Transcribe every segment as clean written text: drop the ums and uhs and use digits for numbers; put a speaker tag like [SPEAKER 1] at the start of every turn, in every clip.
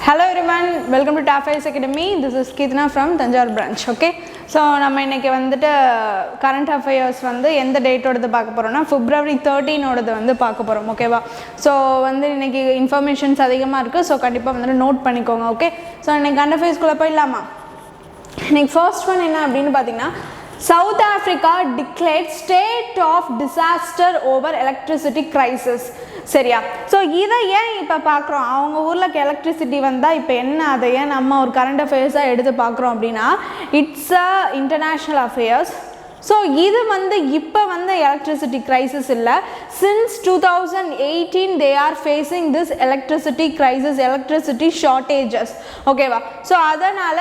[SPEAKER 1] Hello everyone, welcome to TAFIS Academy. This is Keethna from Tanjore branch. Okay, so நம்ம இன்னைக்கு வந்துட்டு current affairs வந்து எந்த date ஓடது பார்க்க போறோம்னா February 13 ஓடது வந்து பார்க்க போறோம். ஓகேவா? ஸோ வந்து இன்னைக்கு இன்ஃபர்மேஷன்ஸ் அதிகமாக இருக்குது. ஸோ கண்டிப்பாக வந்து நோட் பண்ணிக்கோங்க. ஓகே, ஸோ இன்னைக்கு current affairsக்குள்ளே போயிடலாமா? இன்னைக்கு ஃபர்ஸ்ட் ஒன் என்ன அப்படின்னு பார்த்தீங்கன்னா, South Africa declared state of disaster over electricity crisis. சரியா? ஸோ இதை ஏன் இப்போ பார்க்குறோம், அவங்க ஊரில் எலக்ட்ரிசிட்டி வந்தால் இப்போ என்ன, அதை ஏன் நம்ம ஒரு கரண்ட் அஃபேர்ஸாக எடுத்து பார்க்குறோம் அப்படின்னா, it's a international affairs. So இது வந்து இப்போ வந்து எலக்ட்ரிசிட்டி க்ரைசிஸ் இல்லை. Since 2018 they are facing this electricity crisis, electricity shortages. ஓகேவா? ஸோ அதனால்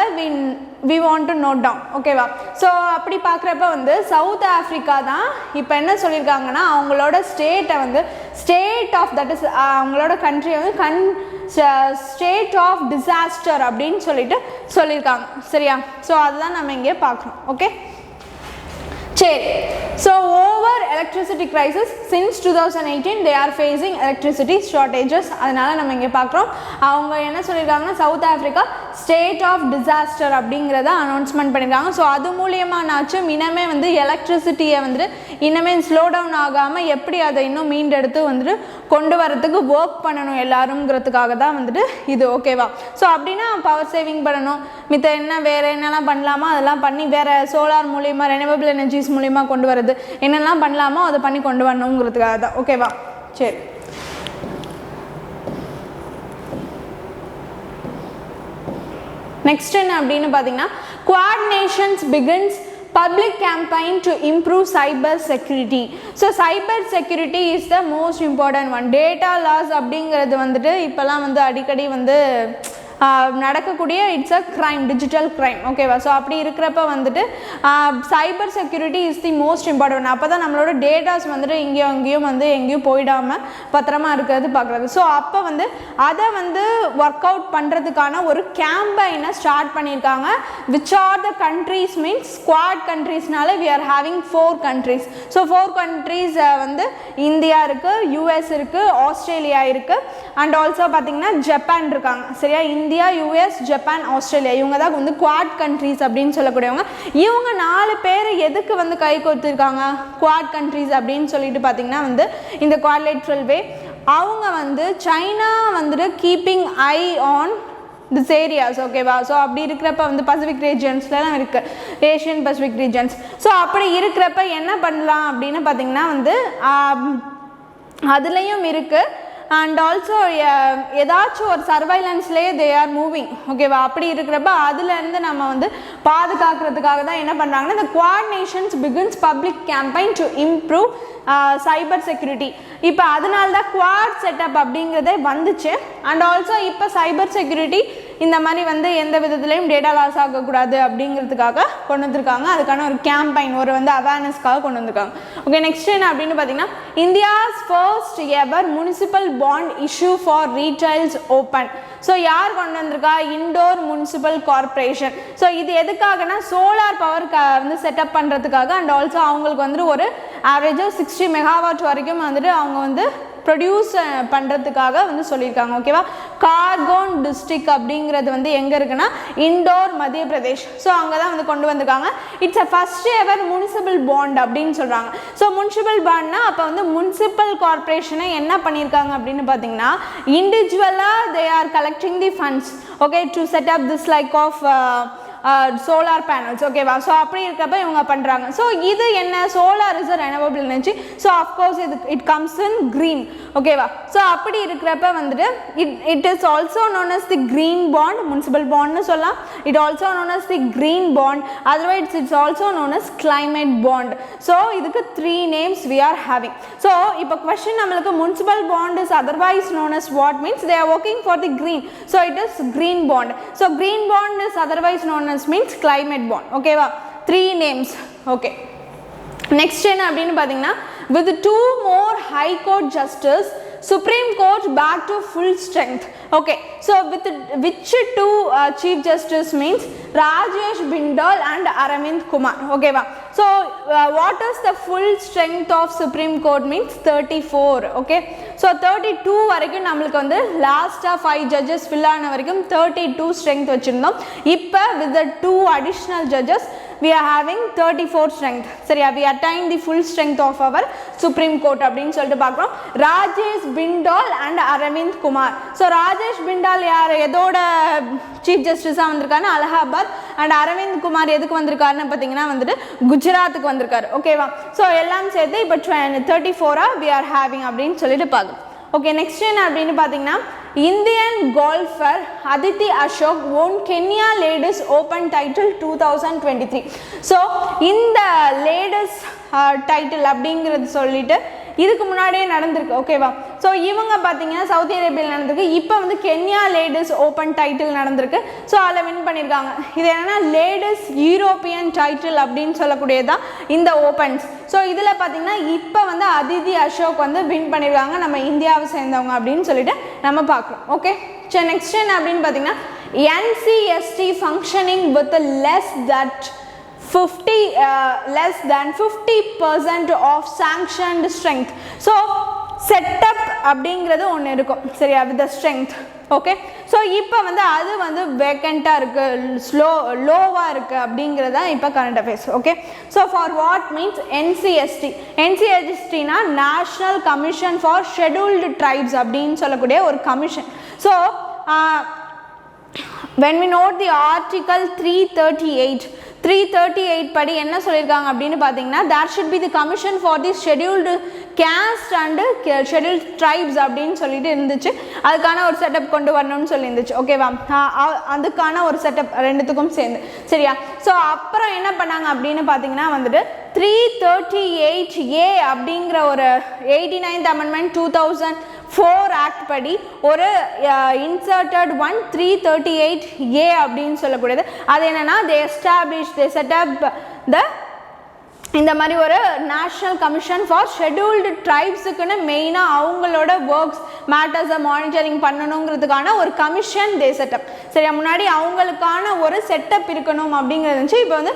[SPEAKER 1] we want to note down. ஓகேவா? ஸோ அப்படி பார்க்குறப்ப வந்து சவுத் ஆஃப்ரிக்கா தான் இப்போ என்ன சொல்லியிருக்காங்கன்னா, அவங்களோட ஸ்டேட்டை வந்து ஸ்டேட் ஆஃப் தட் இஸ் அவங்களோட கண்ட்ரியை வந்து ஸ்டேட் ஆஃப் டிசாஸ்டர் அப்படின்னு சொல்லியிருக்காங்க. சரியா? ஸோ அதுதான் நம்ம இங்கே பார்க்குறோம். ஓகே, சரி. So over electricity crisis since 2018 they are facing electricity shortages. அதனால் நம்ம இங்கே பார்க்குறோம். அவங்க என்ன சொல்லியிருக்காங்கன்னா, South Africa state of disaster அப்படிங்கிறத அனௌன்ஸ்மெண்ட் பண்ணியிருக்காங்க. ஸோ அது மூலியமானாச்சும் இனமே வந்து எலக்ட்ரிசிட்டியை வந்துட்டு இனிமே ஸ்லோ டவுன் ஆகாமல் எப்படி அதை இன்னும் மீண்டெடுத்து வந்துட்டு கொண்டு வரத்துக்கு ஒர்க் பண்ணணும் எல்லாருங்கிறதுக்காக தான் வந்துட்டு இது. ஓகேவா? ஸோ அப்படின்னா பவர் சேவிங் பண்ணணும், மித்த என்ன வேறு என்னெல்லாம் பண்ணலாமோ அதெல்லாம் பண்ணி வேறு சோலார் மூலியமாக ரெனிவபிள் எனர்ஜிஸ் மூலியமாக கொண்டு வரது என்னெல்லாம் பண்ணலாமோ அதை பண்ணி கொண்டு வரணுங்கிறதுக்காக தான். ஓகேவா? சரி. நெக்ஸ்ட் என்ன அப்படின்னு பார்த்தீங்கன்னா, Quad Nations begins public campaign to improve cyber security. So cyber security is the most important one. Data loss அப்படிங்கிறது வந்துட்டு இப்போல்லாம் வந்து அடிக்கடி வந்து நடக்கக்கூடிய it's a crime, digital crime. ஓகேவா? ஸோ அப்படி இருக்கிறப்ப வந்துட்டு cyber security is the most important. அப்போ தான் நம்மளோட டேட்டாஸ் வந்துட்டு இங்கேயும் வந்து எங்கேயும் போயிடாமல் பத்திரமா இருக்கிறது பார்க்குறது. ஸோ அப்போ வந்து அதை வந்து ஒர்க் அவுட் பண்ணுறதுக்கான ஒரு கேம்பெயினை ஸ்டார்ட் பண்ணியிருக்காங்க. Which are the countries means squad கண்ட்ரீஸ்னால we are having 4 countries. So 4 countries வந்து இந்தியா இருக்குது, யூஎஸ் இருக்குது, ஆஸ்திரேலியா இருக்குது, அண்ட் ஆல்சோ பார்த்திங்கன்னா ஜப்பான் இருக்காங்க. சரியா? இந்தியா, யூஎஸ், ஜப்பான், ஆஸ்திரேலியா இவங்க தான் வந்து குவாட் கண்ட்ரீஸ் அப்படின்னு சொல்லக்கூடியவங்க. இவங்க 4 பேர் எதுக்கு வந்து கை கோர்த்துருக்காங்க குவாட் கண்ட்ரீஸ் அப்படின்னு சொல்லிட்டு பார்த்தீங்கன்னா வந்து இந்த குவாட்லேட்ரல் வே அவங்க வந்து சைனா வந்துட்டு keeping I on this areas. ஓகேவா? ஸோ அப்படி இருக்கிறப்ப வந்து பசிபிக் ரீஜன்ஸ்லாம் இருக்குது, ஏஷியன் பசிபிக் ரீஜன்ஸ். ஸோ அப்படி இருக்கிறப்ப என்ன பண்ணலாம் அப்படின்னு பார்த்தீங்கன்னா வந்து அதுலேயும் இருக்குது. அண்ட் ஆல்சோ ஏதாச்சும் ஒரு சர்வைலன்ஸ்லேயே தே ஆர் மூவிங். ஓகேவா? அப்படி இருக்கிறப்ப அதுலேருந்து நம்ம வந்து பாதுகாக்கிறதுக்காக தான் என்ன பண்ணுறாங்கன்னா, இந்த Quad nations begins public campaign to improve cyber security. இப்போ அதனால தான் குவாட் செட்டப் அப்படிங்கிறதே வந்துச்சு. அண்ட் ஆல்சோ இப்போ சைபர் செக்யூரிட்டி இந்த மாதிரி வந்து எந்த விதத்துலையும் டேட்டா லாஸ் ஆகக்கூடாது அப்படிங்கிறதுக்காக கொண்டு வந்திருக்காங்க. அதுக்கான ஒரு கேம்பெயின், ஒரு வந்து அவேர்னஸ்க்காக கொண்டு வந்திருக்காங்க. ஓகே, நெக்ஸ்ட் என்ன அப்படின்னு பார்த்தீங்கன்னா, India's first ever municipal bond issue for retails open. So யார் கொண்டு வந்திருக்கா? Indore municipal corporation. ஸோ இது எதுக்காகனா சோலார் பவர் வந்து செட்டப் பண்ணுறதுக்காக. அண்ட் ஆல்சோ அவங்களுக்கு வந்துட்டு ஒரு ஆவரேஜாக 60 மெகாவாட் வரைக்கும் வந்துட்டு அவங்க வந்து ப்ரொடியூஸ் பண்ணுறதுக்காக வந்து சொல்லியிருக்காங்க. ஓகேவா? கார்கோன் டிஸ்ட்ரிக்ட் அப்படிங்கிறது வந்து எங்கே இருக்குன்னா இண்டோர், மத்திய பிரதேஷ். ஸோ அங்கே தான் வந்து கொண்டு வந்திருக்காங்க. It's a first ever municipal bond அப்படின்னு சொல்கிறாங்க. ஸோ முனிசிபல் பாண்ட்னா அப்போ வந்து முனிசிபல் கார்பரேஷனை என்ன பண்ணியிருக்காங்க அப்படின்னு பார்த்தீங்கன்னா, இண்டிவிஜுவலாக they are collecting the funds. Okay, to set up this like of solar panels. ஓகேவா? ஸோ அப்படி இருக்கிறப்ப இவங்க பண்ணுறாங்க. ஸோ இது என்ன, solar is a renewable energy. So of course it comes in green. ஓகேவா? ஸோ அப்படி இருக்கிறப்ப வந்துட்டு it is also known as the green bond, municipal பாண்ட்னு சொல்லலாம். It also known as the green bond, otherwise it's also known as climate bond. So இதுக்கு 3 names we are having. So இப்போ question நம்மளுக்கு municipal bond is otherwise known as what means they are working for the green. So it is green bond. So green bond is otherwise known means climate bond. Okay va? 3 names. Okay, next என்ன அப்படின்னு பார்த்தீங்கன்னா, with 2 more high court justice Supreme Court back to full strength. Okay, so with which two chief justice means Rajesh Bindal and Arvind Kumar. Okay va. So what is the full strength of Supreme Court means 34. Okay, so 32 வரைக்கும் நம்மளுக்கு வந்து லாஸ்டா 5 judges fill ஆன வரைக்கும் 32 strength வச்சிருந்தோம். இப்போ with the 2 additional judges we are having 34 strength. சரியா, we attained the full strength of our Supreme Court அப்படின்னு சொல்லிட்டு பார்க்குறோம். ராஜேஷ் பிண்டால் and அரவிந்த் குமார். ஸோ ராஜேஷ் பிண்டால் யார் எதோட சீஃப் ஜஸ்டிஸாக வந்திருக்காருன்னா அலகாபாத், அண்ட் அரவிந்த் குமார் எதுக்கு வந்திருக்காருன்னு பார்த்தீங்கன்னா வந்துட்டு குஜராத்துக்கு வந்திருக்காரு. ஓகேவா, ஸோ எல்லாம் சேர்த்து இப்போ 34 we are having அப்படின்னு சொல்லிட்டு பார்க்கணும். ஓகே, நெக்ஸ்ட் என்ன அப்படின்னு பார்த்தீங்கன்னா Indian golfer Aditi Ashok won Kenya ladies open title 2023. So இந்த லேடிஸ் டைட்டில் அப்படிங்கிறது சொல்லிட்டு இதுக்கு முன்னாடியே நடந்திருக்கு. ஓகேவா, ஸோ இவங்க பார்த்தீங்கன்னா சவுதி அரேபியாவில் நடந்திருக்கு. இப்போ வந்து கென்யா லேடிஸ் ஓப்பன் டைட்டில் நடந்திருக்கு. ஸோ அதில் வின் பண்ணியிருக்காங்க. இது என்னென்னா லேடிஸ் யூரோப்பியன் டைட்டில் அப்படின்னு சொல்லக்கூடியதான் இந்த ஓப்பன்ஸ். ஸோ இதில் பார்த்தீங்கன்னா இப்போ வந்து அதித்தி அசோக் வந்து வின் பண்ணியிருக்காங்க, நம்ம இந்தியாவை சேர்ந்தவங்க அப்படின்னு சொல்லிட்டு நம்ம பார்க்குறோம். ஓகே, சரி, நெக்ஸ்ட் என்ன அப்படின்னு பார்த்தீங்கன்னா NCST functioning with less than 50% of sanctioned strength. So setup அப்படிங்கிறது ஒன்று இருக்கும். சரியா, with the strength. Okay, so இப்போ வந்து அது வந்து வேக்கண்ட்டாக இருக்குது, லோவாக இருக்குது அப்படிங்கிறது தான் இப்போ current affairs. Okay, so for what means NCSTனா national commission for scheduled tribes அப்படின்னு சொல்லக்கூடிய ஒரு commission. So when we note the article 338 படி என்ன சொல்லியிருக்காங்க அப்படின்னு பார்த்தீங்கன்னா there should be the commission for the scheduled caste and scheduled tribes அப்படின்னு சொல்லிட்டு இருந்துச்சு. அதுக்கான ஒரு செட்டப் கொண்டு வரணும்னு சொல்லி இருந்துச்சு. ஓகேவா, அதுக்கான ஒரு செட்டப் ரெண்டுத்துக்கும் சேர்ந்து. சரியா, ஸோ அப்புறம் என்ன பண்ணாங்க அப்படின்னு பார்த்தீங்கன்னா வந்துட்டு 338A அப்படிங்கிற ஒரு 89th amendment 2004 ஆக்ட் படி ஒரு இன்சர்டட் 338A அப்படின்னு சொல்லக்கூடியது. அது என்னன்னா they set up இந்த மாதிரி ஒரு நேஷ்னல் கமிஷன் ஃபார் ஷெட்யூல்டு ட்ரைப்ஸுக்குன்னு மெயினாக அவங்களோட ஒர்க்ஸ் மேட்டர்ஸை மானிட்டரிங் பண்ணணுங்கிறதுக்கான ஒரு கமிஷன் தே செட்டப். சரியா, முன்னாடி அவங்களுக்கான ஒரு செட்டப் இருக்கணும் அப்படிங்கிறது இருந்துச்சு. இப்போ வந்து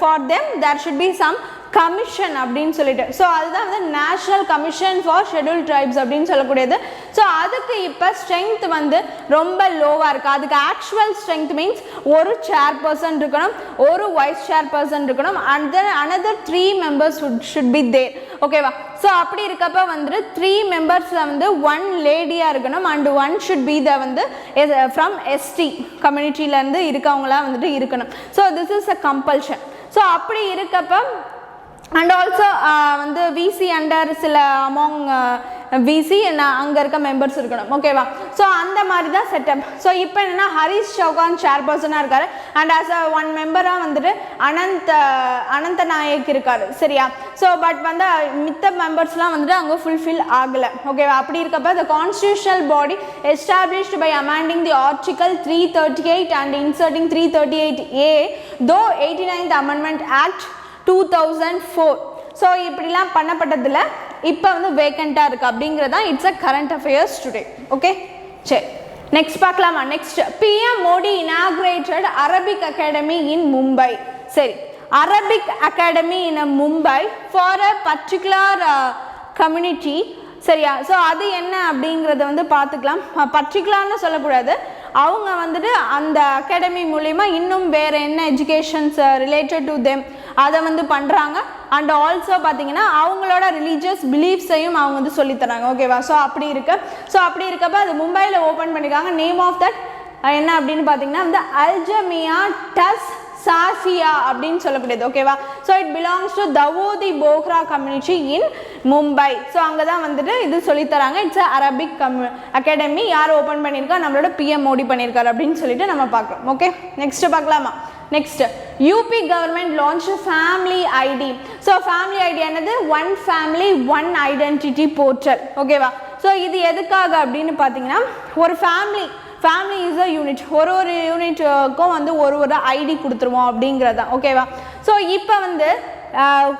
[SPEAKER 1] for them there should be some commission அப்படின்னு சொல்லிட்டு. ஸோ அதுதான் வந்து national commission for scheduled tribes அப்படின்னு சொல்லக்கூடியது. ஸோ அதுக்கு இப்போ ஸ்ட்ரென்த் வந்து ரொம்ப லோவாக இருக்குது. அதுக்கு ஆக்சுவல் ஸ்ட்ரென்த் மீன்ஸ் ஒரு சேர்பர்சன் இருக்கணும், ஒரு வைஸ் சேர்பர்சன் இருக்கணும், and then another 3 members should be there. ஓகேவா, ஸோ அப்படி இருக்கப்போ வந்துட்டு 3 members வந்து 1 லேடியாக இருக்கணும், அண்ட் 1 should be the வந்து ஃப்ரம் ST கம்யூனிட்டியிலேருந்து இருக்கவங்களாம் வந்துட்டு இருக்கணும். So this is a compulsion. So அப்படி இருக்கப்போ அண்ட் ஆல்சோ வந்து VC அண்டர் சில அமாங் VC அங்கே இருக்க மெம்பர்ஸ் இருக்கணும். ஓகேவா, ஸோ அந்த மாதிரி தான் செட்டப். ஸோ இப்போ என்னென்னா ஹரிஷ் சௌகான் சேர்பர்சனாக இருக்கார், அண்ட் ஆஸ் அ 1 மெம்பராக வந்துட்டு அனந்த நாயக் இருக்கார். சரியா, ஸோ பட் வந்து மித்த மெம்பர்ஸ்லாம் வந்துட்டு அங்கே ஃபுல்ஃபில் ஆகலை. ஓகேவா, அப்படி இருக்கப்போ the constitutional body established by amending the article 338 and inserting 338A though 89th amendment act 2004. So இப்படிலாம் பண்ணப்பட்டதில் இப்போ வந்து வேக்கண்ட்டாக இருக்குது அப்படிங்கிறது தான் it's a current affairs today. Okay, சரி, நெக்ஸ்ட் பார்க்கலாமா. Next PM Modi inaugurated Arabic academy in Mumbai. சரி, Arabic academy in Mumbai for a particular community. சரியா, ஸோ அது என்ன அப்படிங்கிறத வந்து பார்த்துக்கலாம். பர்டிகுலர்னு சொல்லக்கூடாது, அவங்க வந்துட்டு அந்த அகாடமி மூலிமா இன்னும் வேறு என்ன எஜுகேஷன்ஸ் ரிலேட்டட் டு தெம் அதை வந்து பண்ணுறாங்க. அண்ட் ஆல்சோ பார்த்தீங்கன்னா அவங்களோட ரிலீஜியஸ் பிலீஃப்ஸையும் அவங்க வந்து சொல்லித்தராங்க. ஓகேவா, ஸோ அப்படி இருக்கப்போ அது மும்பையில் ஓப்பன் பண்ணியிருக்காங்க. நேம் ஆஃப் தட் என்ன அப்படின்னு பார்த்தீங்கன்னா வந்து அல்ஜமியா டஸ் சாஃபியா அப்படின்னு சொல்லக்கூடியது. ஓகேவா, so it belongs to Dawoodi Bohra community in Mumbai. So அங்கே தான் வந்துட்டு இது சொல்லித்தராங்க. It's Arabic academy. யார் ஓப்பன் பண்ணியிருக்கா? நம்மளோட PM மோடி பண்ணியிருக்காரு அப்படின்னு சொல்லிட்டு நம்ம பார்க்குறோம். ஓகே, நெக்ஸ்ட் பார்க்கலாமா. Next UP government launch family ID. So family ID என்னது? 1 family 1 identity போர்ட்டல். ஓகேவா, ஸோ இது எதுக்காக அப்படின்னு பார்த்தீங்கன்னா ஒரு ஃபேமிலி இஸ் அ யூனிட், ஒரு யூனிட்டுக்கும் வந்து ஒரு ID கொடுத்துருவோம் அப்படிங்கிறது தான். ஓகேவா, ஸோ இப்போ வந்து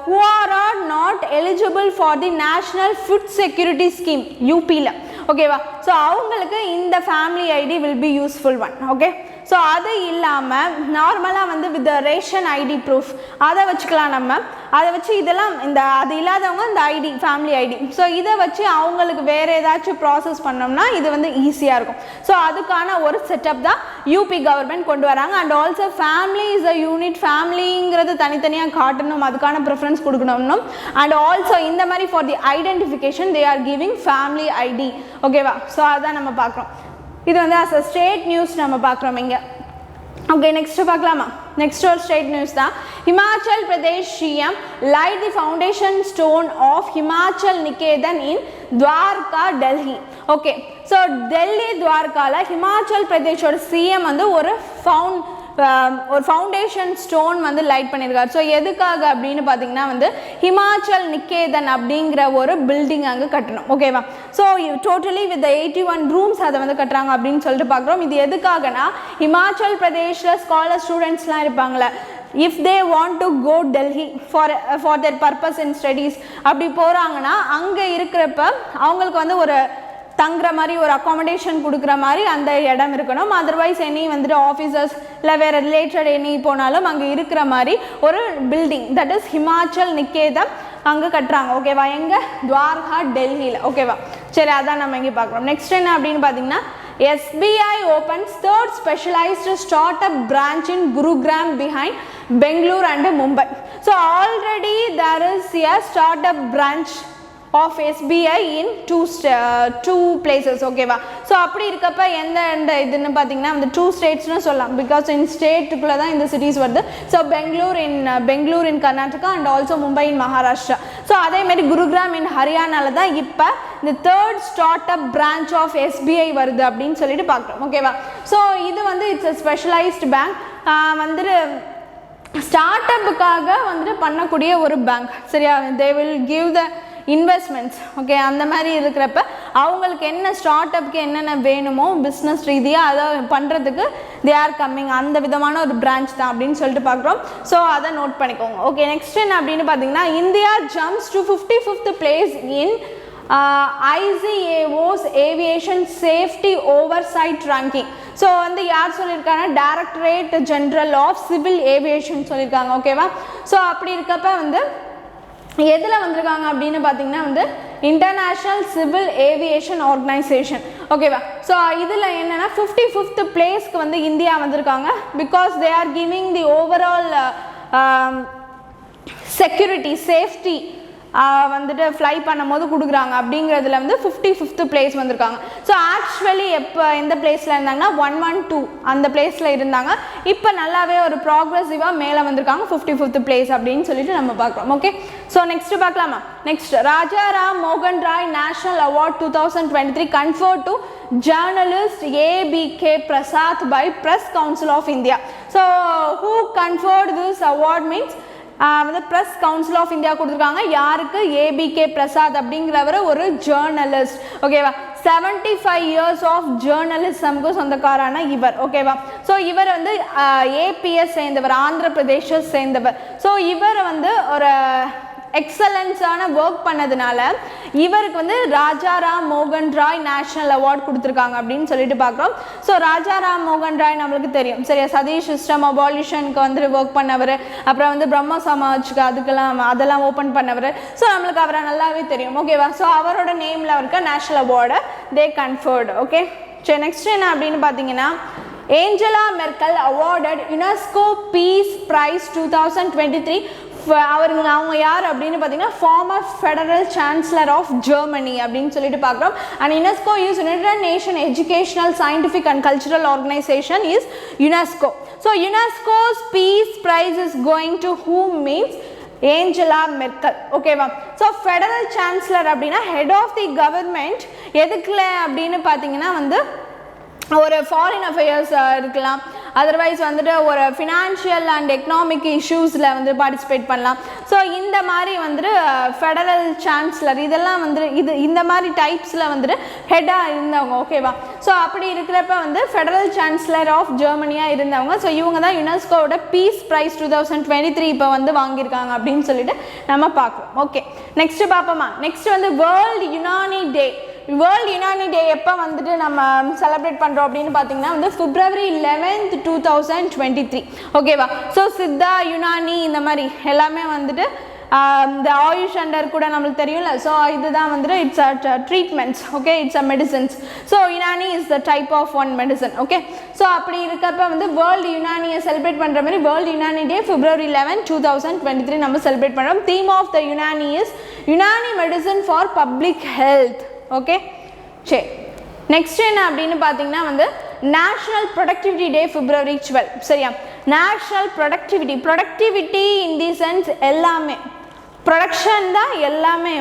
[SPEAKER 1] who are not eligible for the national food security scheme UPல. ஓகேவா, ஸோ ஸோ அவங்களுக்கு இந்த family ID will be useful one. Okay, so அது இல்லாமல் நார்மலாக வந்து வித் ரேஷன் ஐடி ப்ரூஃப் அதை வச்சுக்கலாம். நம்ம அதை வச்சு இதெல்லாம் இந்த அது இல்லாதவங்க இந்த ஐடி ஃபேமிலி ஐடி, ஸோ இதை வச்சு அவங்களுக்கு வேறு ஏதாச்சும் ப்ராசஸ் பண்ணோம்னா இது வந்து ஈஸியாக இருக்கும். ஸோ அதுக்கான ஒரு செட்டப் தான் யூபி கவர்மெண்ட் கொண்டு வராங்க. And also family is a unit, ஃபேமிலிங்கிறது தனித்தனியாக காட்டணும், அதுக்கான ப்ரிஃபரன்ஸ் கொடுக்கணும். அண்ட் ஆல்சோ இந்த மாதிரி for the identification they are giving family ID. ஓகேவா, ஸோ அதான் நம்ம பார்க்குறோம். இது வந்து அஸ் அ ஸ்டேட் நியூஸ் நம்ம பார்க்குறோம் இங்கே. ஓகே, நெக்ஸ்ட் பார்க்கலாமா? நெக்ஸ்ட் ஒரு ஸ்டேட் நியூஸ் தான். Himachal Pradesh CM laid the foundation stone of Himachal Niketan in Dwarka, Delhi. Okay, so Delhi துவாரகாவில் ஹிமாச்சல் பிரதேஷோட சிஎம் வந்து ஒரு ஃபவுண்டேஷன் ஸ்டோன் வந்து லைட் பண்ணியிருக்காரு. ஸோ எதுக்காக அப்படின்னு பார்த்தீங்கன்னா வந்து ஹிமாச்சல் நிகேதன் அப்படிங்கிற ஒரு பில்டிங் அங்கே கட்டணும். ஓகேவா, ஸோ டோட்டலி வித் 81 ரூம்ஸ் அதை வந்து கட்டுறாங்க அப்படின்னு சொல்லிட்டு பார்க்குறோம். இது எதுக்காகனா ஹிமாச்சல் பிரதேஷில் ஸ்காலர் ஸ்டூடெண்ட்ஸ்லாம் இருப்பாங்களே, if they want to go Delhi for their purpose in studies அப்படி போகிறாங்கன்னா அங்கே இருக்கிறப்ப அவங்களுக்கு வந்து ஒரு தங்குற மாதிரி ஒரு அக்காமடேஷன் கொடுக்குற மாதிரி அந்த இடம் இருக்கணும். அதர்வைஸ் எனி வந்துட்டு ஆஃபீஸர்ஸ் இல்லை வேறு ரிலேட்டட் எனி போனாலும் அங்கே இருக்கிற மாதிரி ஒரு building, that is Himachal Niketan அங்கே கட்டுறாங்க. ஓகேவா, எங்கே? துவாரகா, டெல்லியில். ஓகேவா, சரி, அதான் நம்ம இங்கே பார்க்குறோம். நெக்ஸ்ட் என்ன அப்படின்னு பார்த்தீங்கன்னா, SBI opens third specialized startup branch in Gurugram behind Bangalore and Mumbai. So already there is a startup branch of SBI in two places. ஓகேவா, ஸோ அப்படி இருக்கப்ப எந்த இதுன்னு பார்த்தீங்கன்னா அந்த 2 ஸ்டேட்ஸ்னு சொல்லலாம். பிகாஸ் இன் ஸ்டேட்டுக்குள்ளே தான் இந்த சிட்டிஸ் வருது. So Bangalore in Karnataka and also Mumbai in Maharashtra. So அதேமாரி குருகிராம் இன் ஹரியானாவில் தான் இப்போ இந்த third start up branch of SBI வருது அப்படின்னு சொல்லிட்டு பார்க்குறோம். ஓகேவா, ஸோ இது வந்து இட்ஸ் அ ஸ்பெஷலைஸ்டு பேங்க், வந்துட்டு ஸ்டார்ட் அப்புக்காக வந்துட்டு பண்ணக்கூடிய ஒரு பேங்க். சரியா, they will give the investments. Okay, அந்த மாதிரி இருக்கிறப்ப அவங்களுக்கு என்ன ஸ்டார்ட் அப்புக்கு என்னென்ன வேணுமோ பிஸ்னஸ் ரீதியாக அதை பண்ணுறதுக்கு தே ஆர் கம்மிங், அந்த விதமான ஒரு பிரான்ச் தான் அப்படின்னு சொல்லிட்டு பார்க்குறோம். ஸோ அதை நோட் பண்ணிக்கோங்க. ஓகே, நெக்ஸ்ட் என்ன அப்படின்னு பார்த்தீங்கன்னா, India jumps to 55th place in ICAO's aviation safety oversight ranking. So வந்து யார் சொல்லியிருக்காங்க? Directorate general of civil aviation சொல்லியிருக்காங்க. ஓகேவா, ஸோ அப்படி இருக்கப்ப வந்து எதில் வந்திருக்காங்க அப்படின்னு பார்த்தீங்கன்னா வந்து இன்டர்நேஷ்னல் சிவில் ஏவியேஷன் ஆர்கனைசேஷன். ஓகேவா, ஸோ இதில் என்னென்னா 55th பிளேஸ்க்கு வந்து இந்தியா வந்திருக்காங்க. Because they are giving the overall security safety வந்துட்டு ஃப்ளை பண்ணும் போது கொடுக்குறாங்க அப்படிங்கிறதுல வந்து 55th பிளேஸ் வந்திருக்காங்க. ஸோ ஆக்சுவலி எப்போ எந்த பிளேஸில் இருந்தாங்கன்னா 112 அந்த பிளேஸில் இருந்தாங்க. இப்போ நல்லாவே ஒரு ப்ராக்ரெசிவாக மேலே வந்திருக்காங்க 55th பிளேஸ் அப்படின்னு சொல்லிட்டு நம்ம பார்க்குறோம். ஓகே, ஸோ நெக்ஸ்ட் பார்க்கலாமா? நெக்ஸ்ட், ராஜாராம் மோகன் Roy national award 2023 conferred to journalist ABK Prasad by Press Council of India. So who conferred this award means வந்து ப்ரெஸ் கவுன்சில் ஆஃப் இந்தியா கொடுத்துருக்காங்க. யாருக்கு? ABK பிரசாத் அப்படிங்கிறவர் ஒரு ஜேர்னலிஸ்ட். ஓகேவா, 75 years ஆஃப் ஜேர்னலிசம்க்கு சொந்தக்காரான இவர். ஓகேவா, ஸோ இவர் வந்து APS சேர்ந்தவர், ஆந்திர பிரதேச சேர்ந்தவர். ஸோ இவர் வந்து ஒரு எக்ஸலன்ஸான ஒர்க் பண்ணதுனால இவருக்கு வந்து ராஜாராம் மோகன் ராய் நேஷனல் அவார்ட் கொடுத்துருக்காங்க அப்படின்னு சொல்லிட்டு பார்க்குறோம். ஸோ ராஜாராம் மோகன் ராய் நம்மளுக்கு தெரியும். சரியா, சதீஷ் சிஸ்டம் அபாலிஷனுக்கு வந்துட்டு ஒர்க் பண்ணவர், அப்புறம் வந்து பிரம்ம சமாஜ்க்கு அதெல்லாம் ஓப்பன் பண்ணவர். ஸோ நம்மளுக்கு அவரை நல்லாவே தெரியும். ஓகேவா, ஸோ அவரோட நேமில் அவருக்கு நேஷனல் அவார்டை தே கன்ஃபர்டு. ஓகே, சரி, நெக்ஸ்ட் என்ன அப்படின்னு பார்த்தீங்கன்னா, Angela Merkel awarded UNESCO peace prize 2023. அவங்க யார் அப்படின்னு பார்த்தீங்கன்னா former federal chancellor of Germany அப்படின்னு சொல்லிட்டு பார்க்குறோம். And UNESCO is United Nation educational scientific and cultural organisation is UNESCO. So UNESCO's peace prize is going to whom means Angela Merkel. ஓகேவா, so federal chancellor அப்படின்னா head of the government. எதுக்குல அப்படின்னு பார்த்தீங்கன்னா வந்து ஒரு ஃபாரின் அஃபேர்ஸ் இருக்கலாம், otherwise வந்துட்டு ஒரு ஃபினான்ஷியல் அண்ட் எக்கனாமிக் இஷ்யூஸில் வந்து பார்ட்டிசிபேட் பண்ணலாம். ஸோ இந்த மாதிரி வந்துட்டு ஃபெடரல் சான்சலர் இதெல்லாம் வந்துட்டு இந்த மாதிரி டைப்ஸில் வந்துட்டு ஹெட்டாக இருந்தவங்க. ஓகேவா, ஸோ அப்படி இருக்கிறப்ப வந்து ஃபெடரல் சான்சலர் ஆஃப் ஜெர்மனியாக இருந்தவங்க. ஸோ இவங்க தான் யுனெஸ்கோவோட பீஸ் ப்ரைஸ் 2023 இப்போ வந்து வாங்கியிருக்காங்க அப்படின்னு சொல்லிட்டு நம்ம பார்க்குறோம். ஓகே, நெக்ஸ்ட் பார்ப்போமா? நெக்ஸ்ட் வந்து world Unani day world Unani day எப்போ வந்துட்டு நம்ம செலிப்ரேட் பண்ணுறோம் அப்படின்னு பார்த்தீங்கன்னா வந்து February 11th 2023 ஓகேவா. ஸோ சித்தா யுனானி இந்த மாதிரி எல்லாமே வந்துட்டு இந்த ஆயுஷ் அண்டர் கூட நம்மளுக்கு தெரியும்ல. ஸோ இதுதான் வந்துட்டு it's a treatments, okay, it's a medicines. So Unani is the type of one medicine, okay. So அப்படி இருக்கப்ப வந்து வேர்ல்டு யுனானியை செலிப்ரேட் பண்ணுற மாதிரி வேர்ல்டு யுனானி டே February 11, 2023 நம்ம செலிப்ரேட் பண்ணுறோம். Theme of the Unani is Unani medicine for public health, okay. சரி, நெக்ஸ்ட் என்ன அப்படின்னு பார்த்தீங்கன்னா வந்து நேஷ்னல் ப்ரொடக்டிவிட்டி டே February 12, சரியா. National productivity in the sense எல்லாமே ப்ரொடக்ஷன் தான், எல்லாமே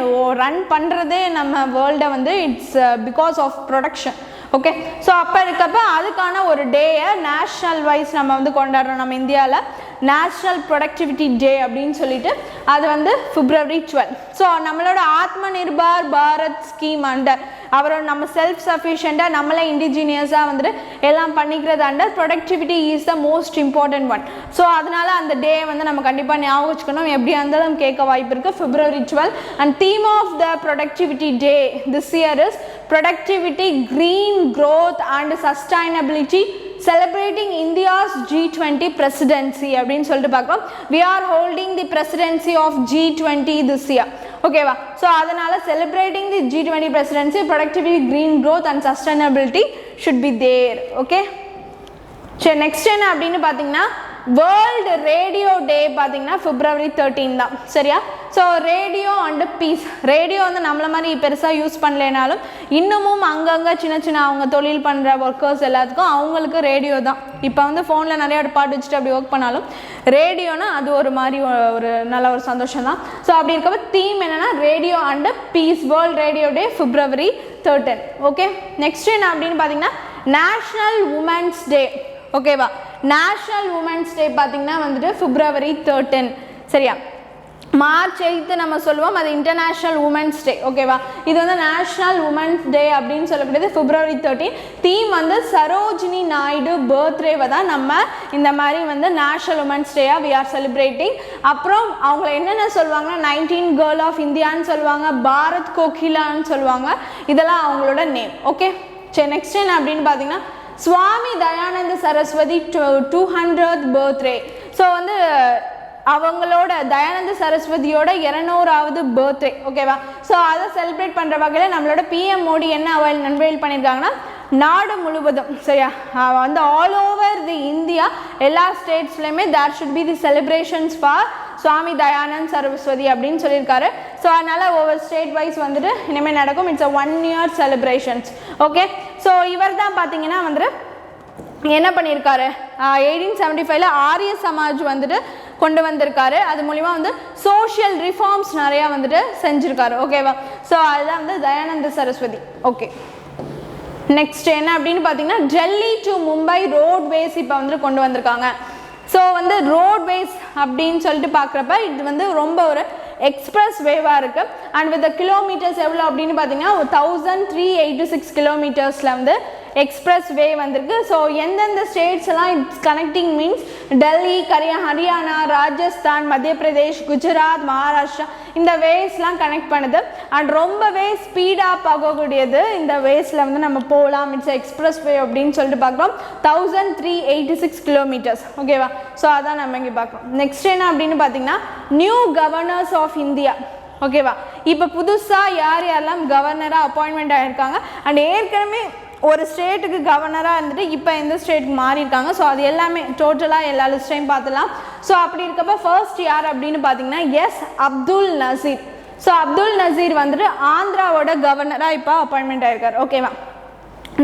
[SPEAKER 1] ரன் பண்ணுறதே நம்ம வேர்ல்டை வந்து it's because of production, okay. So அப்போ இருக்கப்போ அதுக்கான ஒரு டேயை நேஷ்னல் வைஸ் நம்ம வந்து கொண்டாடுறோம் நம்ம இந்தியாவில். நேஷ்னல் ப்ரொடக்டிவிட்டி டே அப்படின்னு சொல்லிட்டு அது வந்து February 12. ஸோ நம்மளோட ஆத்ம நிர்பார் பாரத் ஸ்கீம் அண்டர் அவரோட நம்ம செல்ஃப் சஃபிஷியண்ட்டாக நம்மளே இண்டிஜினியஸாக வந்துட்டு எல்லாம் பண்ணிக்கிறது under productivity is the most important one. So அதனால் அந்த டே வந்து நம்ம கண்டிப்பாக ஞாபகம் வச்சுக்கணும். எப்படியா இருந்தாலும் கேட்க வாய்ப்பு இருக்குது. February 12 and theme of the productivity day this year is productivity, green growth and sustainability, celebrating India's G20 presidency அப்படின்னு சொல்லிட்டு பார்க்குறோம். We are holding the presidency of G20 this year, ஓகேவா. ஸோ அதனால் celebrating the G20 presidency, productivity, green growth and sustainability should be there, okay. சரி, next என்ன அப்படின்னு பார்த்தீங்கன்னா world radio டே பார்த்தீங்கன்னா February 13 தான், சரியா. So radio and peace, radio வந்து நம்மளை மாதிரி பெருசாக யூஸ் பண்ணலைனாலும் இன்னமும் அங்கங்கே சின்ன சின்ன அவங்க தொழில் பண்ணுற ஒர்க்கர்ஸ் எல்லாத்துக்கும் அவங்களுக்கு ரேடியோ தான். இப்போ வந்து ஃபோனில் நிறைய பாட்டு வச்சுட்டு அப்படி ஒர்க் பண்ணாலும் ரேடியோனா அது ஒரு மாதிரி ஒரு நல்ல ஒரு சந்தோஷம் தான். ஸோ அப்படி இருக்கப்போ தீம் என்னென்னா radio and peace, world radio day February 13, okay. Next என்ன அப்படின்னு பார்த்தீங்கன்னா நேஷ்னல் உமன்ஸ் டே, ஓகேவா. நேஷ்னல் உமன்ஸ் டே பார்த்தீங்கன்னா வந்துட்டு February 13, சரியா. March 8 நம்ம சொல்லுவோம், அது இன்டர்நேஷ்னல் உமன்ஸ் டே, ஓகேவா. இது வந்து நேஷ்னல் உமன்ஸ் டே அப்படின்னு சொல்லக்கூடியது February 13. தீம் வந்து சரோஜினி நாயுடு பர்த்டேவை தான் நம்ம இந்த மாதிரி வந்து நேஷ்னல் உமன்ஸ் டேயாக வி ஆர் செலிப்ரேட்டிங். அப்புறம் அவங்கள என்னென்ன சொல்லுவாங்கன்னா 19 கேர்ள் ஆஃப் இந்தியான்னு சொல்லுவாங்க, பாரத் கோகிலான்னு சொல்லுவாங்க, இதெல்லாம் அவங்களோட நேம், ஓகே. சரி, நெக்ஸ்ட் என்ன அப்படின்னு பார்த்தீங்கன்னா Swami Dayananda Saraswati 200th birthday. So வந்து அவங்களோட தயானந்த சரஸ்வதியோட 200வது பர்த்டே, ஓகேவா. ஸோ அதை செலிப்ரேட் பண்ணுற வகையில் நம்மளோட PM மோடி என்ன அன்வைல் பண்ணியிருக்காங்கன்னா நாடு முழுவதும், சரியா, வந்து ஆல் ஓவர் தி இந்தியா எல்லா ஸ்டேட்ஸ்லையுமே there should be the celebrations for Swami Dayanand Saraswati அப்படின்னு சொல்லியிருக்காரு. ஸோ அதனால் ஒவ்வொரு ஸ்டேட் வைஸ் வந்துட்டு இனிமேல் நடக்கும். It's a 1 year celebrations, okay. So இவர் தான் பார்த்தீங்கன்னா வந்துட்டு என்ன பண்ணியிருக்காரு 1875 ஆரிய சமாஜ் வந்துட்டு கொண்டு வந்திருக்காரு. அது மூலிமா வந்து சோஷியல் ரிஃபார்ம்ஸ் நிறையா வந்துட்டு செஞ்சுருக்காரு, ஓகேவா. ஸோ அதுதான் வந்து தயானந்த சரஸ்வதி, ஓகே. நெக்ஸ்ட் என்ன அப்படின்னு பார்த்தீங்கன்னா டெல்லி டு மும்பை ரோட்வேஸ் இப்போ வந்துட்டு கொண்டு வந்திருக்காங்க. ஸோ வந்து ரோட்வேஸ் அப்படின்னு சொல்லிட்டு பார்க்குறப்ப இது வந்து ரொம்ப ஒரு எக்ஸ்பிரஸ் வேவாக இருக்குது. அண்ட் வித் கிலோமீட்டர்ஸ் எவ்வளோ அப்படின்னு பார்த்தீங்கன்னா 1386 கிலோமீட்டர்ஸில் வந்து எக்ஸ்பிரஸ் வே வந்திருக்கு. ஸோ எந்தெந்த ஸ்டேட்ஸ் எல்லாம் it's connecting means Delhi, Haryana, Rajasthan, மத்திய பிரதேஷ், குஜராத், மகாராஷ்டிரா, இந்த வேஸ்லாம் கனெக்ட் பண்ணுது. அண்ட் ரொம்பவே ஸ்பீடாக பார்க்கக்கூடியது இந்த வேஸில் வந்து நம்ம போகலாம். இட்ஸ் எக்ஸ்பிரஸ் வே அப்படின்னு சொல்லிட்டு பார்க்குறோம். 1386 கிலோமீட்டர்ஸ், ஓகேவா. ஸோ அதான் நம்ம இங்கே பார்க்குறோம். நெக்ஸ்ட் என்ன அப்படின்னு பார்த்தீங்கன்னா நியூ கவர்னர்ஸ் ஆஃப் இந்தியா, ஓகேவா. இப்போ புதுசாக யார் யாரெல்லாம் கவர்னராக அப்பாயின்மெண்ட் ஆகியிருக்காங்க அண்ட் ஏற்கனவே ஒரு ஸ்டேட்டுக்கு கவர்னராக இருந்துட்டு இப்போ எந்த ஸ்டேட்டுக்கு மாறியிருக்காங்க. ஸோ அது எல்லாமே டோட்டலாக எல்லா லிஸ்ட்டையும் பார்த்துலாம். ஸோ அப்படி இருக்கப்போ ஃபர்ஸ்ட் யார் அப்படின்னு பார்த்தீங்கன்னா அப்துல் நசீர். ஸோ அப்துல் நசீர் வந்துட்டு ஆந்திராவோட கவர்னராக இப்போ அப்பாயின்மெண்ட் ஆகிருக்கார், ஓகேவா.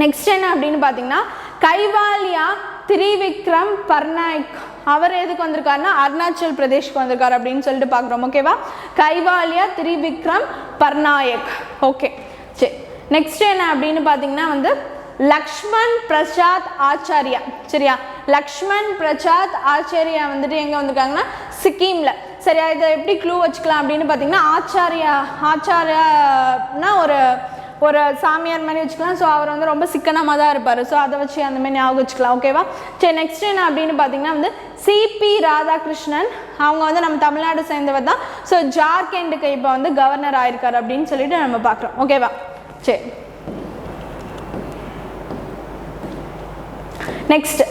[SPEAKER 1] நெக்ஸ்ட் என்ன அப்படின்னு பார்த்தீங்கன்னா கைவாலியா திரிவிக்ரம் பர்நாயக், அவர் எதுக்கு வந்திருக்காருன்னா அருணாச்சல் பிரதேஷ்க்கு வந்திருக்காரு அப்படின்னு சொல்லிட்டு பார்க்குறோம், ஓகேவா. கைவாலியா திரிவிக்ரம் பர்நாயக், ஓகே. சரி, நெக்ஸ்ட் என்ன அப்படின்னு பார்த்தீங்கன்னா வந்து லக்ஷ்மண் பிரசாத் ஆச்சாரியா, சரியா. லக்ஷ்மண் பிரசாத் ஆச்சாரியா வந்துட்டு எங்கே வந்திருக்காங்கன்னா சிக்கிமில், சரியா. இதை எப்படி க்ளூ வச்சுக்கலாம் அப்படின்னு பார்த்தீங்கன்னா ஆச்சாரியானா ஒரு சாமியார் மாதிரி வச்சுக்கலாம். ஸோ அவர் வந்து ரொம்ப சிக்கனமாக தான் இருப்பார். ஸோ அதை வச்சு அந்த மாதிரி ஞாபகம் வச்சுக்கலாம், ஓகேவா. சரி, நெக்ஸ்ட் என்ன அப்படின்னு பார்த்தீங்கன்னா வந்து சிபி ராதாகிருஷ்ணன், அவங்க வந்து நம்ம தமிழ்நாடு சேர்ந்தவர் தான். ஸோ ஜார்க்கண்டுக்கு இப்போ வந்து கவர்னர் ஆயிருக்கார் அப்படின்னு சொல்லிட்டு நம்ம பார்க்குறோம், ஓகேவா. சரி. நெக்ஸ்ட்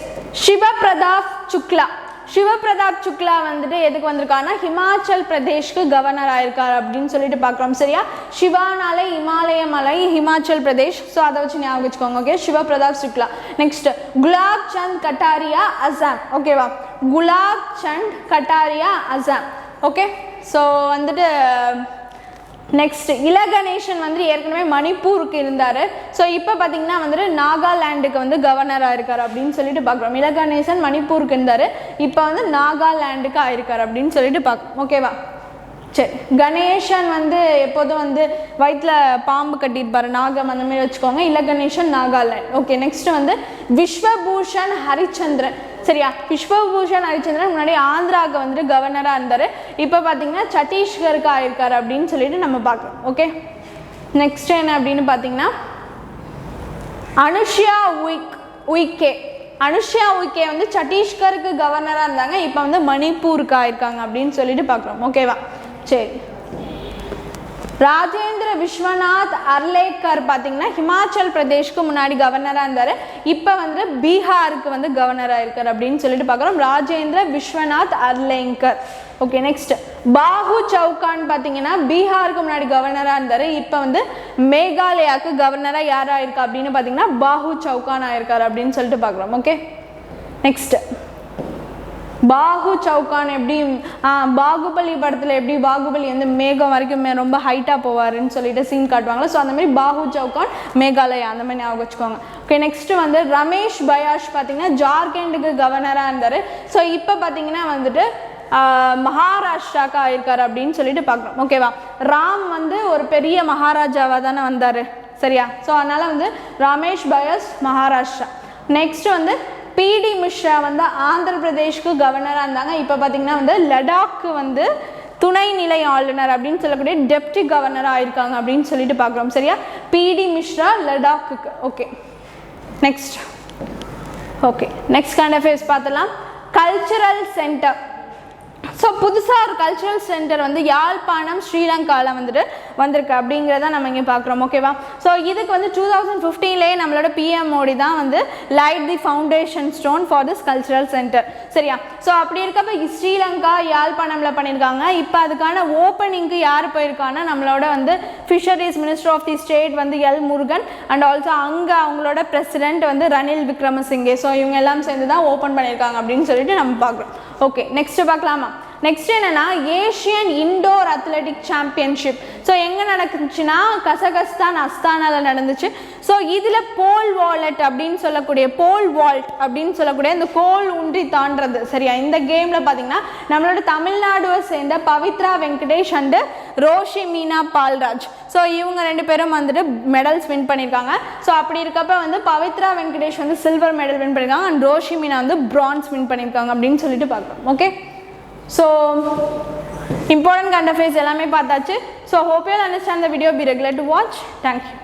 [SPEAKER 1] சிவபிரதாப் சுக்லா. சிவபிரதாப் சுக்லா வந்துட்டு எதுக்கு வந்திருக்காருன்னா ஹிமாச்சல் பிரதேஷ்க்கு கவர்னர் ஆயிருக்காரு அப்படின்னு சொல்லிட்டு பார்க்குறோம். சரியா, சிவானாலே இமாலய மலை, ஹிமாச்சல் பிரதேஷ். ஸோ அதை வச்சு ஞாபகம் வச்சுக்கோங்க. ஓகே, சிவபிரதாப் சுக்லா. நெக்ஸ்ட் குலாப் சந்த் கட்டாரியா, அசாம். ஓகேவா, குலாப் சந்த் கட்டாரியா, அசாம். ஓகே, ஸோ வந்துட்டு நெக்ஸ்ட் இலகணேசன் வந்து ஏற்கனவே மணிப்பூருக்கு இருந்தார். ஸோ இப்போ பார்த்தீங்கன்னா வந்துட்டு நாகாலாண்டுக்கு வந்து கவர்னராக இருக்கார் அப்படின்னு சொல்லிட்டு பார்க்குறோம். இலகணேசன் மணிப்பூருக்கு இருந்தார், இப்போ வந்து நாகாலாண்டுக்கு ஆயிருக்கார் அப்படின்னு சொல்லிட்டு பார்க்குறோம். ஓகேவா, சரி. கணேசன் வந்து எப்போதும் வந்து வயிற்றில் பாம்பு கட்டியிருப்பார், நாகம் அந்த மாதிரி வச்சுக்கோங்க. இலகணேசன் நாகாலாண்ட். ஓகே, நெக்ஸ்ட் வந்து விஸ்வபூஷன் ஹரிச்சந்திரன். சரியா, விஸ்வபூஷன் ஹரிச்சந்திரன் முன்னாடி ஆந்திராவுக்கு வந்துட்டு கவர்னராக இருந்தார், இப்போ பார்த்தீங்கன்னா சத்தீஸ்கருக்கு ஆயிருக்காரு அப்படின்னு சொல்லிட்டு நம்ம பார்க்குறோம். ஓகே, நெக்ஸ்ட் என்ன அப்படின்னு பார்த்தீங்கன்னா அனுஷ்யா உய்கே. அனுஷ்யா உய்கே வந்து சத்தீஸ்கருக்கு கவர்னராக இருந்தாங்க, இப்போ வந்து மணிப்பூருக்கு ஆயிருக்காங்க அப்படின்னு சொல்லிட்டு பார்க்குறோம். ஓகேவா, சரி. ராஜேந்திர விஸ்வநாத் அர்லேக்கர் பார்த்தீங்கன்னா ஹிமாச்சல் பிரதேஷ்க்கு முன்னாடி கவர்னராக இருந்தார், இப்போ வந்து பீகாருக்கு வந்து கவர்னராக இருக்கார் அப்படின்னு சொல்லிட்டு பார்க்குறோம். ராஜேந்திர விஸ்வநாத் அர்லேக்கர். ஓகே, நெக்ஸ்ட் பாஹு சவுகான் பார்த்தீங்கன்னா பீகாருக்கு முன்னாடி கவர்னராக இருந்தார், இப்போ வந்து மேகாலயாவுக்கு கவர்னராக யார் ஆயிருக்கா அப்படின்னு பார்த்தீங்கன்னா பாஹு சவுகான் ஆயிருக்கார் அப்படின்னு சொல்லிட்டு பார்க்குறோம். ஓகே, நெக்ஸ்ட் பாஹு சவுகான் எப்படி பாகுபலி படத்தில் எப்படி பாகுபலி வந்து மேகம் வரைக்கும் ரொம்ப ஹைட்டாக போவாருன்னு சொல்லிட்டு சீன் காட்டுவாங்களா, ஸோ அந்த மாதிரி பாஹு சவுகான் மேகாலயா அந்த மாதிரி ஞாபகம் வச்சுக்கோங்க. ஓகே, நெக்ஸ்ட் வந்து ரமேஷ் பயாஷ் பார்த்தீங்கன்னா ஜார்க்கண்டுக்கு கவர்னராக இருந்தார், ஸோ இப்போ பார்த்தீங்கன்னா வந்துட்டு மகாராஷ்டிராக்கு ஆயிருக்காரு அப்படின்னு சொல்லிட்டு பார்க்குறோம். ஓகேவா, ராம் வந்து ஒரு பெரிய மகாராஜாவாக தானே வந்தார். சரியா, ஸோ அதனால் வந்து ரமேஷ் பயாஷ் மகாராஷ்டிரா. நெக்ஸ்ட் வந்து பிடி மிஸ்ரா வந்து ஆந்திர பிரதேஷ்க்கு கவர்னராக இருந்தாங்க, இப்போ பார்த்தீங்கன்னா வந்து லடாக்கு வந்து துணைநிலை ஆளுநர் அப்படின்னு சொல்லக்கூடிய டெப்டி கவர்னராக ஆயிருக்காங்க அப்படின்னு சொல்லிட்டு பார்க்குறோம். சரியா, பிடி மிஸ்ரா லடாக்குக்கு. ஓகே, நெக்ஸ்ட் கரண்ட் அஃபேர்ஸ் பார்த்தலாம். Cultural centre. ஸோ புதுசாக ஒரு கல்ச்சுரல் சென்டர் வந்து யாழ்ப்பாணம் ஸ்ரீலங்காவில் வந்துட்டு வந்திருக்கு அப்படிங்கிறத நம்ம இங்கே பார்க்குறோம். ஓகேவா, ஸோ இதுக்கு வந்து 2015 நம்மளோட பிஎம் மோடி தான் வந்து light the foundation stone for this cultural centre. சரியா, ஸோ அப்படி இருக்கப்போ ஸ்ரீலங்கா யாழ்ப்பாணமில் பண்ணியிருக்காங்க. இப்போ அதுக்கான ஓப்பனிங்க்கு யார் போயிருக்காங்கன்னா நம்மளோட வந்து fisheries minister of the state வந்து எல் முருகன் அண்ட் ஆல்சோ அங்கே அவங்களோட பிரசிடென்ட் வந்து ரணில் விக்ரமசிங்கே. ஸோ இவங்க எல்லாம் சேர்ந்து தான் ஓப்பன் பண்ணியிருக்காங்க அப்படின்னு சொல்லிட்டு நம்ம பார்க்குறோம். ஓகே, நெக்ஸ்ட் பார்க்கலாமா. நெக்ஸ்ட் என்னன்னா Asian indoor athletic championship. So எங்கே நடந்துச்சுன்னா கசகஸ்தான் அஸ்தானாவில் நடந்துச்சு. ஸோ இதில் போல் வால்ட் அப்படின்னு சொல்லக்கூடிய இந்த கோல் ஊன்றி தாண்டது. சரியா, இந்த கேமில் பார்த்தீங்கன்னா நம்மளோட தமிழ்நாடுவை சேர்ந்த பவித்ரா வெங்கடேஷ் அண்டு ரோஷி மீனா பால்ராஜ். ஸோ இவங்க ரெண்டு பேரும் வந்துட்டு மெடல்ஸ் வின் பண்ணியிருக்காங்க. ஸோ அப்படி இருக்கப்ப வந்து பவித்ரா வெங்கடேஷ் வந்து சில்வர் மெடல் வின் பண்ணியிருக்காங்க அண்ட் ரோஷி மீனா வந்து பிரான்ஸ் வின் பண்ணியிருக்காங்க அப்படின்னு சொல்லிட்டு பார்க்கலாம். Okay, so important current affairs எல்லாமே பார்த்தாச்சு. So hope you all understand the video. Be regular to watch. Thank you.